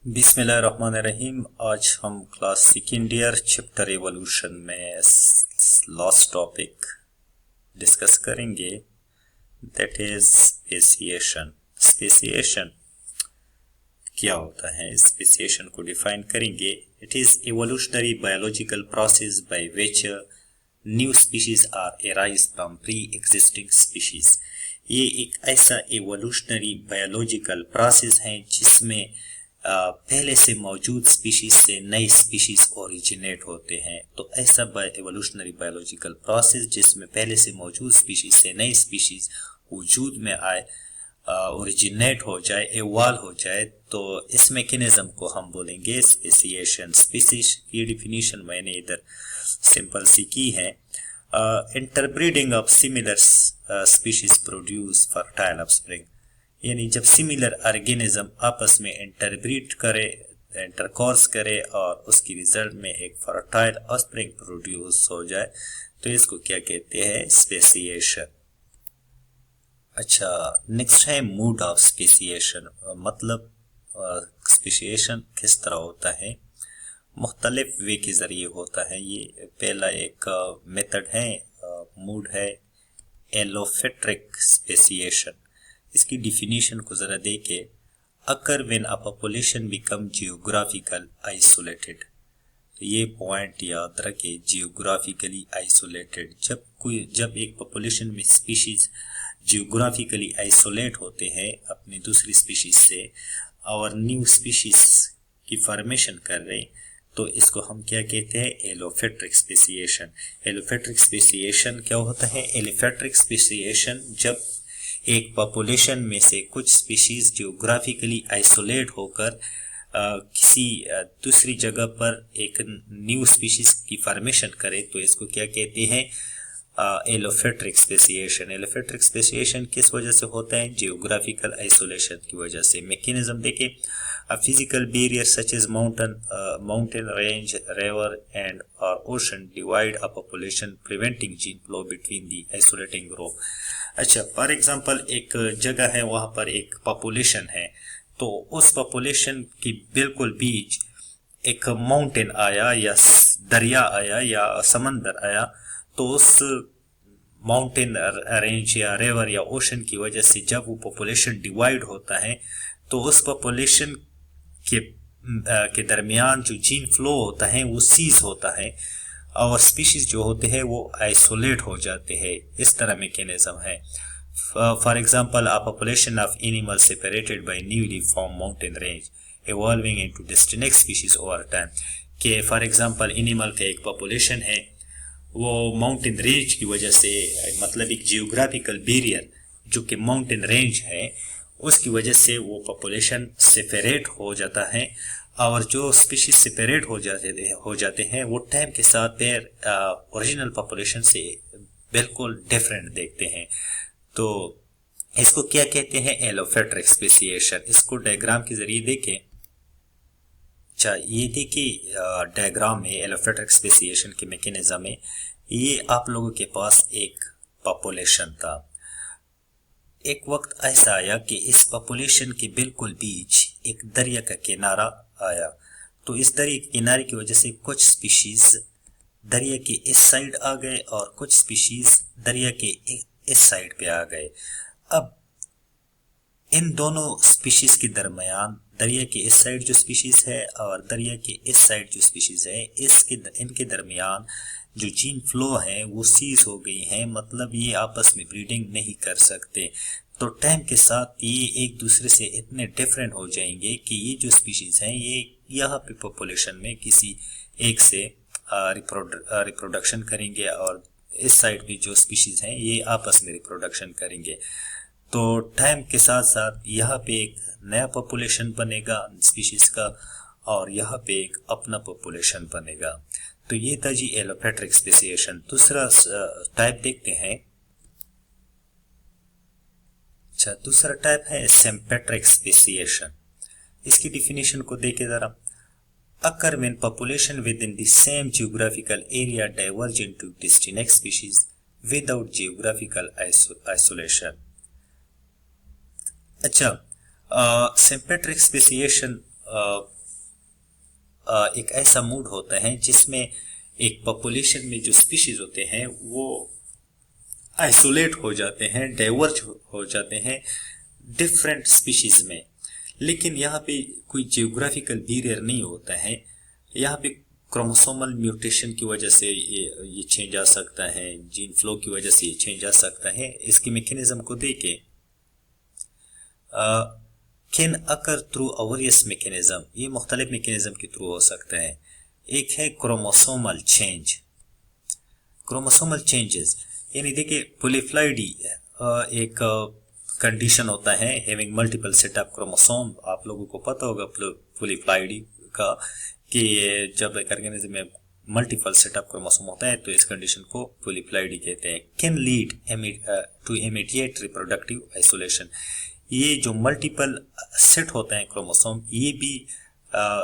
बिस्मिल्लाहिर्रहमानिर्रहीम। आज हम class second year chapter evolution में लास्ट टॉपिक डिस्कस करेंगे, दैट इज स्पेसिएशन। स्पेसिएशन क्या होता है? स्पेसिएशन को डिफाइन करेंगे। It is evolutionary biological process by which new species are arise from pre existing species. ये एक ऐसा एवोल्यूशनरी बायोलॉजिकल प्रोसेस है जिसमें पहले से मौजूद स्पीशीज से नई स्पीशीज ओरिजिनेट होते हैं। तो ऐसा एवोल्यूशनरी बायोलॉजिकल प्रोसेस जिसमें पहले से मौजूद स्पीशीज से नई स्पीशीज वजूद में आए, ओरिजिनेट हो जाए, इवॉल्व हो जाए, तो इस मैकेनिज्म को हम बोलेंगे स्पेसिएशन। स्पीशीज की डिफिनीशन मैंने इधर सिंपल सी की है। Interbreeding of similar species produce fertile offspring, यानी जब सिमिलर ऑर्गेनिज्म आपस में इंटरब्रीड करे, इंटरकॉर्स करे और उसकी रिजल्ट में एक फर्टाइल ऑफस्प्रिंग प्रोड्यूस हो जाए, तो इसको क्या कहते हैं? स्पेसिएशन। अच्छा, नेक्स्ट है मूड ऑफ स्पेसिएशन। मतलब स्पेसिएशन किस तरह होता है? मुख्तलिफ वे के जरिए होता है। ये पहला एक मेथड है, मूड है एलोफेट्रिक स्पेसिएशन। इसकी डिफिनीशन को जरा देखे। Occur when a population become geographical isolated, तो ये पॉइंट याद रखे, जियोग्राफिकली आइसोलेटेड। जब एक पॉपुलेशन में स्पीशीज जियोग्राफिकली आइसोलेट होते हैं अपनी दूसरी स्पीशीज से और न्यू स्पीशीज की फॉर्मेशन कर रहे, तो इसको हम क्या कहते हैं? एलोफेट्रिक स्पेसिएशन। एलोफेट्रिक स्पेसिएशन क्या होता है? एलोफेट्रिक स्पेसिएशन जब एक पॉपुलेशन में से कुछ स्पीशीज जियोग्राफिकली आइसोलेट होकर किसी दूसरी जगह पर एक न्यू स्पीशीज की फॉर्मेशन करे, तो इसको क्या कहते हैं? एलोफेट्रिक स्पेसिएशन। एलोफेट्रिक स्पेसिएशन किस वजह से होता है? जियोग्राफिकल आइसोलेशन की वजह से। मैकेनिज्म देखें, physical barrier such as mountain range, river and और ocean divide a population preventing gene flow between the isolating group. अच्छा, फॉर एग्जांपल एक जगह है, वहां पर एक पॉपुलेशन है, तो उस पॉपुलेशन की बिल्कुल बीच एक माउंटेन आया या दरिया आया या समंदर आया, तो उस माउंटेन रेंज या रिवर या ओशन की वजह से जब वो पॉपुलेशन डिवाइड होता है, तो उस पॉपुलेशन के दरमियान जो जीन फ्लो होता है वो सीज होता है और स्पीशीज जो होते हैं वो आइसोलेट हो जाते हैं। इस तरह मैकेनिज्म है। For example, a population of animal separated by newly form mountain range evolving into distinct species over time. के फॉर एग्जांपल एनिमल का एक पॉपुलेशन है, वो माउंटेन रेंज की वजह से, मतलब एक जियोग्राफिकल बैरियर जो कि माउंटेन रेंज है, उसकी वजह से वो पॉपुलेशन सेपरेट हो जाता है और जो स्पीशीज सेपरेट हो जाते हैं वो टाइम के साथ फिर ओरिजिनल पॉपुलेशन से बिल्कुल डिफरेंट देखते हैं। तो इसको क्या कहते हैं? एलोफेट्रिक स्पेसिएशन। इसको डायग्राम के जरिए देखें। अच्छा, ये देखिए डायग्राम में एलोफेट्रिक स्पेसिएशन के मैकेनिज्म में, ये आप लोगों के पास एक पॉपुलेशन था। एक वक्त ऐसा आया कि इस पॉपुलेशन के बिल्कुल बीच एक दरिया का किनारा आया, तो इस दरिया के किनारे की वजह से कुछ स्पीशीज दरिया के इस साइड आ गए और कुछ स्पीशीज दरिया के इस साइड पे आ गए। अब इन दोनों स्पीशीज के दरमियान, दरिया के इस साइड जो स्पीशीज है और दरिया के इस साइड जो स्पीशीज है, इनके दरमियान जो जीन फ्लो है वो सीज हो गई है, मतलब ये आपस में ब्रीडिंग नहीं कर सकते। तो टाइम के साथ ये एक दूसरे से इतने डिफरेंट हो जाएंगे कि ये जो स्पीशीज हैं ये यहाँ पे पॉपुलेशन में किसी एक से रिप्रोडक्शन करेंगे और इस साइड भी जो स्पीशीज हैं ये आपस में रिप्रोडक्शन करेंगे। तो टाइम के साथ साथ यहाँ पे एक नया पॉपुलेशन बनेगा स्पीशीज का और यहाँ पे एक अपना पॉपुलेशन बनेगा। तो ये था जी एलोफेट्रिक स्पेसिएशन। दूसरा टाइप देखते हैं। अच्छा, दूसरा टाइप है सिम्पेट्रिक स्पेसिएशन। इसकी डिफिनीशन को देखें जरा। Occur when population with in the same geographical area diverge into distinct species without geographical isolation. अच्छा, सिम्पेट्रिक स्पेसिएशन एक ऐसा मूड होता है जिसमें एक पॉपुलेशन में जो स्पीशीज होते हैं वो आइसोलेट हो जाते हैं, डाइवर्ज हो जाते हैं डिफरेंट स्पीशीज में। लेकिन यहाँ पे कोई जियोग्राफिकल बैरियर नहीं होता है, यहाँ पे क्रोमोसोमल म्यूटेशन की वजह से ये चेंज आ सकता है, जीन फ्लो की वजह से ये चेंज आ सकता है। इसकी मैकेनिज्म को देखे कैन अकर थ्रू अवेरियस मैकेनिज्म, ये मुख्तलिफ मैकेनिज्म के थ्रू हो सकता है। एक है क्रोमोसोमल चेंज, क्रोमोसोमल चेंजेस यानी देखिए पॉलीप्लॉइडी एक कंडीशन होता है having multiple set of chromosome. आप लोगों को पता होगा पॉलीप्लॉइडी का कि जब एक ऑर्गेनिज्म में मल्टीपल सेट ऑफ क्रोमोसोम होता है तो इस कंडीशन को पॉलीप्लॉइडी कहते हैं। Can lead to immediate reproductive isolation, ये जो मल्टीपल सेट होते हैं क्रोमोसोम ये भी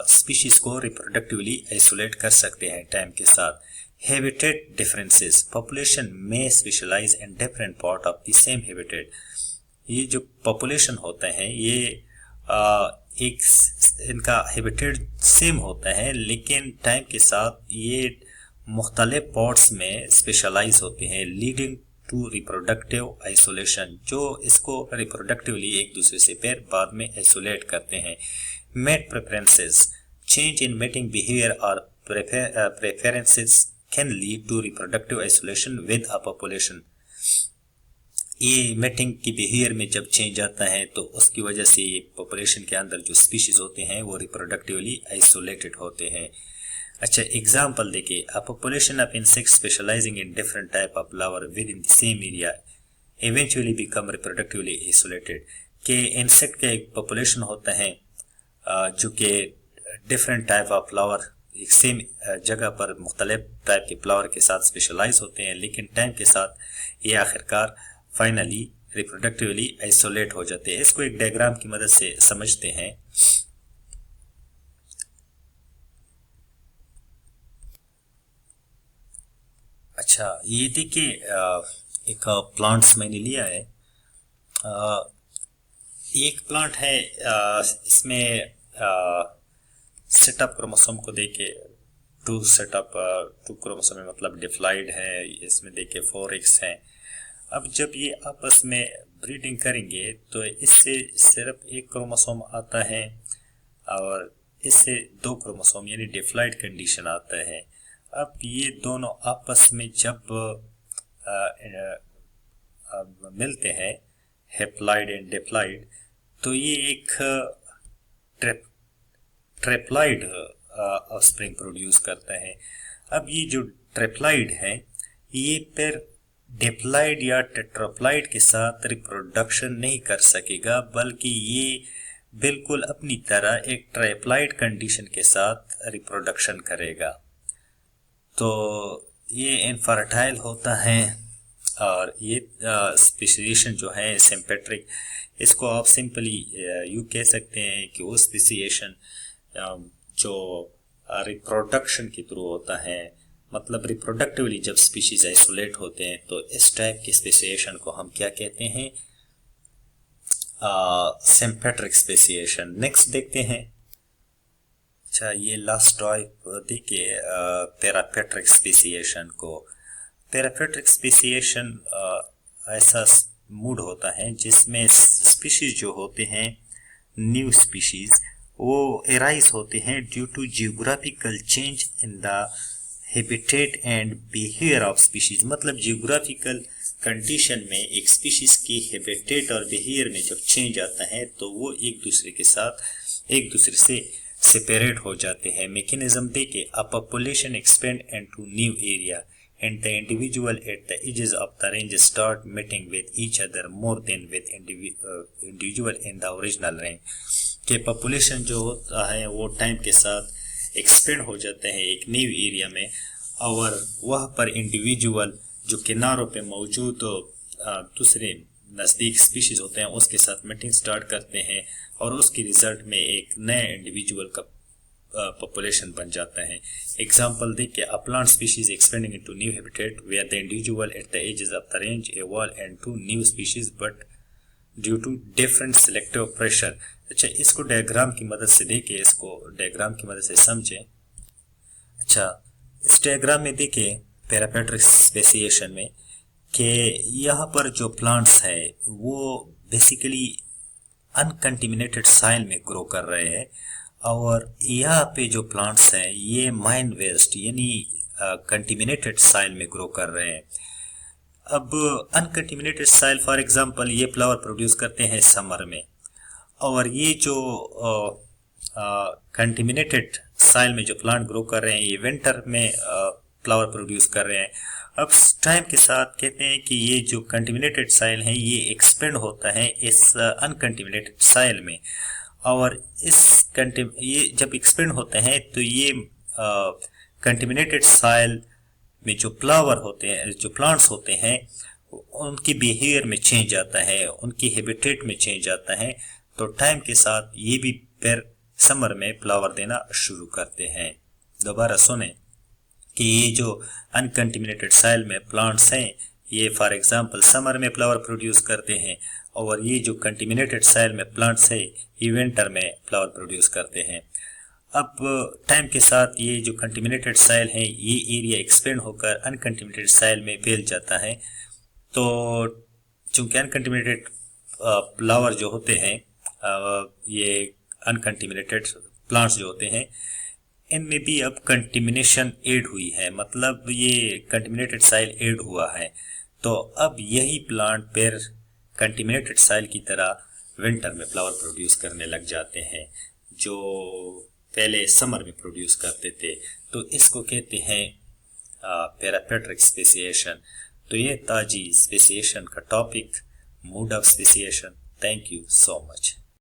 स्पीशीज को रिप्रोडक्टिवली आइसोलेट कर सकते हैं टाइम के साथ। हैबिटेट डिफरेंसेस, पॉपुलेशन में specialise in different part of the same habitat, ये जो पॉपुलेशन होते हैं ये एक इनका हैबिटेट सेम होता है लेकिन टाइम के साथ ये मुख्तलिफ पार्ट्स में स्पेशलाइज होते हैं, लीडिंग टू रिप्रोडक्टिव आइसोलेशन, जो इसको रिप्रोडक्टिवली एक दूसरे से फिर बाद में आइसोलेट करते हैं। Mate preferences, change in mating behaviour और preferences can lead to reproductive isolation with a population. ये मेटिंग की बिहेवियर में जब चेंज आता है तो उसकी वजह से पॉपुलेशन के अंदर जो स्पीशीज होते हैं वो रिप्रोडक्टिवली आइसोलेटेड होते हैं। अच्छा एग्जांपल देखिए, a population of insects specialising in different type of flower with in the same area eventually become reproductively isolated. के इंसेक्ट का एक पॉपुलेशन होता है जो कि डिफरेंट टाइप ऑफ फ्लावर एक सेम जगह पर मुख्तलिफ टाइप के फ्लावर के साथ स्पेशलाइज होते हैं, लेकिन टाइम के साथ ये आखिरकार फाइनली रिप्रोडक्टिवली आइसोलेट हो जाते हैं। इसको एक डायग्राम की मदद से समझते हैं। अच्छा ये देखिए एक प्लांट्स मैंने लिया है, एक प्लांट है इसमें सेटअप क्रोमोसोम को देखे टू क्रोमोसोम में मतलब डिप्लॉइड है, इसमें देखे 4x है। अब जब ये आपस में ब्रीडिंग करेंगे तो इससे सिर्फ एक क्रोमोसोम आता है और इससे 2 क्रोमोसोम यानी डिप्लॉइड कंडीशन आता है। अब ये दोनों आपस में जब मिलते हैं हैप्लॉइड एंड डिप्लॉइड तो ये एक ट्रिप्लॉइड ऑफस्प्रिंग प्रोड्यूस करता है। अब ये जो ट्रिप्लॉइड है ये फिर डिप्लॉइड या टेट्राप्लॉइड के साथ रिप्रोडक्शन नहीं कर सकेगा, बल्कि ये बिल्कुल अपनी तरह एक ट्राइप्लॉइड कंडीशन के साथ रिप्रोडक्शन करेगा। तो ये इनफर्टाइल होता है और ये स्पेसिएशन जो है सिम्पेट्रिक, इसको आप सिंपली यू कह सकते हैं कि वो स्पेसिएशन जो रिप्रोडक्शन के थ्रू होता है, मतलब रिप्रोडक्टिवली जब स्पीशीज आइसोलेट होते हैं तो इस टाइप की स्पेसिएशन को हम क्या कहते हैं, सिम्पेट्रिक स्पेसिएशन। नेक्स्ट देखते हैं। अच्छा ये लास्ट टाइप देखिए पैरापेट्रिक स्पेसिएशन को। पैरापेट्रिक स्पेसिएशन ऐसा मूड होता है जिसमें स्पीशीज जो होते हैं न्यू स्पीशीज वो एराइज होते हैं due to geographical change in the habitat and behaviour of species. मतलब जियोग्राफिकल कंडीशन में एक स्पीशीज की हैबिटेट और बिहेवियर में जब चेंज आता है तो वो एक दूसरे से सेपरेट हो जाते हैं। मैकेनिज्म देखे, a population expand into new area and the individual at the edges of the range start meeting with each other more than with individual in the original range। के पॉपुलेशन जो होता है वो time के साथ expand हो जाते हैं एक न्यू एरिया में और वह पर इंडिविजुअल जो किनारों पे मौजूद दूसरे नज़दीक स्पीशीज होते हैं उसके साथ मीटिंग स्टार्ट करते हैं और उसके रिजल्ट में एक नए इंडिविजुअल का पॉपुलेशन बन जाता है। एग्जाम्पल देखिए, a plant species expanding into new habitat where the individual at the edges of the range evolve into new species but due to different selective pressure अच्छा, इसको डायग्राम की मदद से देखें, इसको डायग्राम की मदद से समझें। अच्छा, इस डायग्राम में देखें पैरापेट्रिक स्पेसिएशन में कि यहाँ पर जो प्लांट्स है वो बेसिकली अनकंटिमिनेटेड सॉइल में ग्रो कर रहे हैं, और यहाँ पे जो प्लांट्स हैं ये माइन वेस्ट यानी कंटिमिनेटेड सॉइल में ग्रो कर रहे हैं। अब अनकंटिमिनेटेड सॉइल फॉर एग्जांपल ये फ्लावर प्रोड्यूस करते हैं समर में, और ये जो कंटिमिनेटेड सॉइल में जो प्लांट ग्रो कर रहे हैं ये विंटर में फ्लावर प्रोड्यूस कर रहे हैं। अब टाइम के साथ कहते हैं कि ये जो कंटिमिनेटेड सॉइल है ये एक्सपेंड होता है इस अनकंटिमिनेटेड सॉइल में, और ये जब एक्सपेंड होते हैं तो ये कंटिमिनेटेड सॉइल में जो फ्लावर होते हैं, जो प्लांट्स होते हैं, उनकी बिहेवियर में चेंज आता है, उनकी हैबिटेट में चेंज आता है। तो टाइम के साथ ये भी फिर समर में फ्लावर देना शुरू करते हैं। दोबारा सुने कि ये जो अनकंटिमिनेटेड सॉइल में प्लांट्स हैं ये फॉर एग्जांपल समर में फ्लावर प्रोड्यूस करते हैं, और ये जो कंटिमिनेटेड सॉइल में प्लांट्स है ये विंटर में फ्लावर प्रोड्यूस करते हैं। अब टाइम के साथ ये जो कंटिमिनेटेड सॉइल है ये एरिया एक्सपेंड होकर अनकंटिमिनेटेड सॉइल में फैल जाता है। तो चूंकि अनकंटिमिनेटेड फ्लावर जो होते हैं, ये अनकंटिमिनेटेड प्लांट्स जो होते हैं, इनमें भी अब कंटिमिनेशन ऐड हुई है, मतलब ये कंटिमिनेटेड सॉइल ऐड हुआ है। तो अब यही प्लांट फिर कंटिमिनेटेड सॉइल की तरह विंटर में फ्लावर प्रोड्यूस करने लग जाते हैं, जो पहले समर में प्रोड्यूस करते थे। तो इसको कहते हैं पैरापेट्रिक स्पेसिएशन। तो ये ताजी स्पेसिएशन का topic, mood off speciation. Thank you so much.